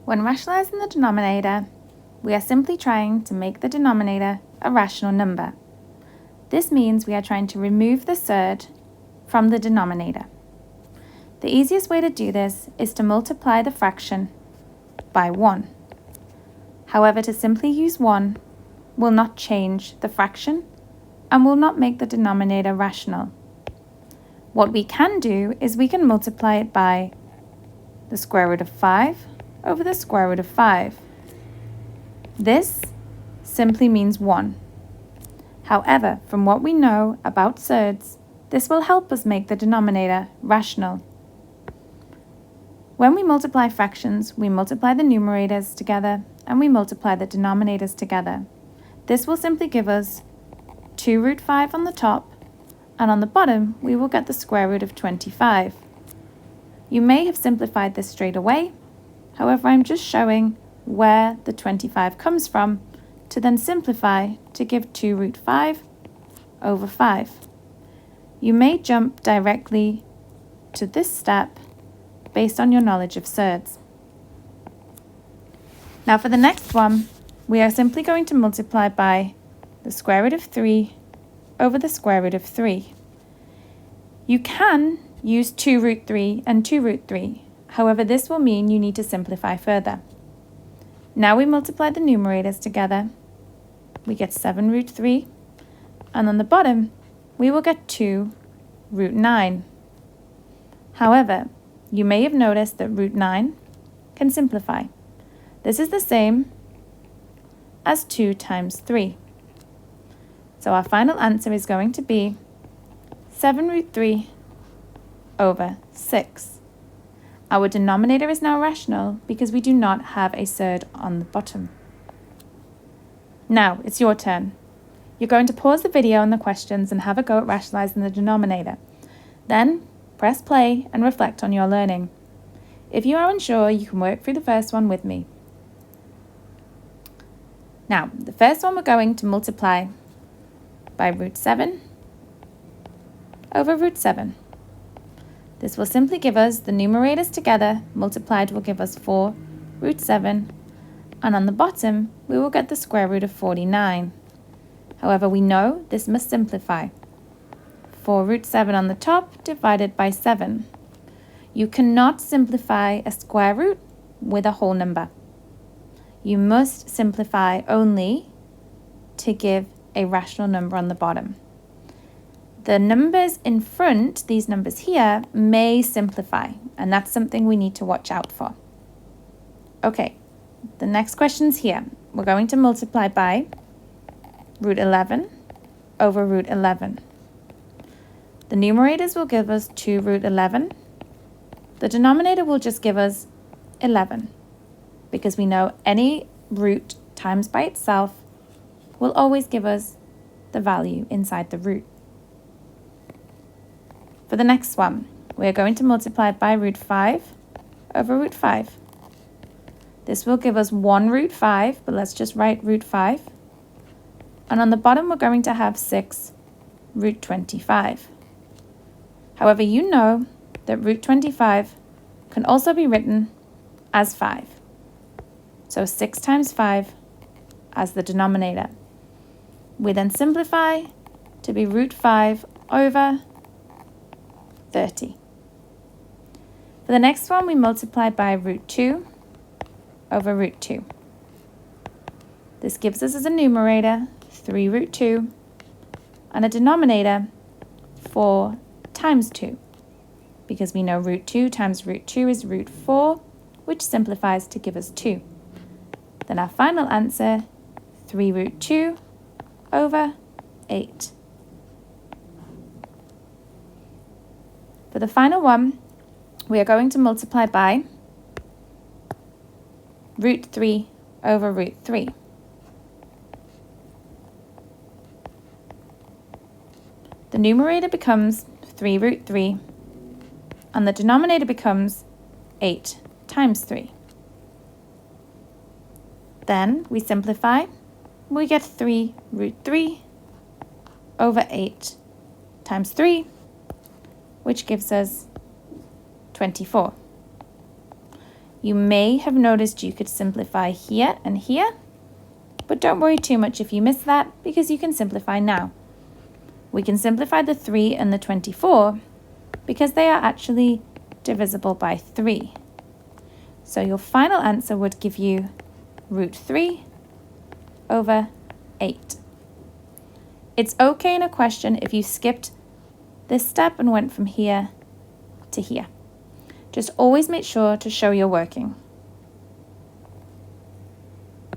When rationalizing the denominator, we are simply trying to make the denominator a rational number. This means we are trying to remove the surd from the denominator. The easiest way to do this is to multiply the fraction by 1. However, to simply use 1 will not change the fraction and will not make the denominator rational. What we can do is we can multiply it by the square root of 5 over the square root of 5. This simply means 1. However, from what we know about surds, this will help us make the denominator rational. When we multiply fractions, we multiply the numerators together and we multiply the denominators together. This will simply give us 2 root 5 on the top, and on the bottom we will get the square root of 25. You may have simplified this straight away, however I'm just showing where the 25 comes from to then simplify to give 2 root 5 over 5. You may jump directly to this step based on your knowledge of surds. Now for the next one, we are simply going to multiply by the square root of 3 over the square root of 3. You can use 2 root 3 and 2 root 3. However, this will mean you need to simplify further. Now we multiply the numerators together. We get 7 root 3, and on the bottom, we will get 2 root 9. However, you may have noticed that root 9 can simplify. This is the same as 2 times 3. So our final answer is going to be 7 root 3 over 6. Our denominator is now rational because we do not have a surd on the bottom. Now it's your turn. You're going to pause the video and the questions and have a go at rationalizing the denominator. Then press play and reflect on your learning. If you are unsure, you can work through the first one with me. Now, the first one we're going to multiply by root 7 over root 7. This will simply give us the numerators together multiplied will give us 4 root 7, and on the bottom we will get the square root of 49. However, we know this must simplify. 4 root 7 on the top divided by 7. You cannot simplify a square root with a whole number. You must simplify only to give a rational number on the bottom. The numbers in front, these numbers here, may simplify, and that's something we need to watch out for. Okay, the next question's here. We're going to multiply by root 11 over root 11. The numerators will give us 2 root 11. The denominator will just give us 11, because we know any root times by itself will always give us the value inside the root. For the next one, we are going to multiply by root 5 over root 5. This will give us 1 root 5, but let's just write root 5. And on the bottom, we're going to have 6 root 25. However, you know that root 25 can also be written as 5. So 6 times 5 as the denominator. We then simplify to be root 5 over 30. For the next one, we multiply by root 2 over root 2. This gives us as a numerator 3 root 2 and a denominator 4 times 2, because we know root 2 times root 2 is root 4, which simplifies to give us 2. Then our final answer, 3 root 2 over 8. For the final one, we are going to multiply by root 3 over root 3. The numerator becomes 3 root 3, and the denominator becomes 8 times 3. Then we simplify, we get 3 root 3 over 8 times 3, which gives us 24. You may have noticed you could simplify here and here, but don't worry too much if you miss that because you can simplify now. We can simplify the 3 and the 24 because they are actually divisible by 3. So your final answer would give you root 3 over 8. It's okay in a question if you skipped this step and went from here to here. Just always make sure to show you're working.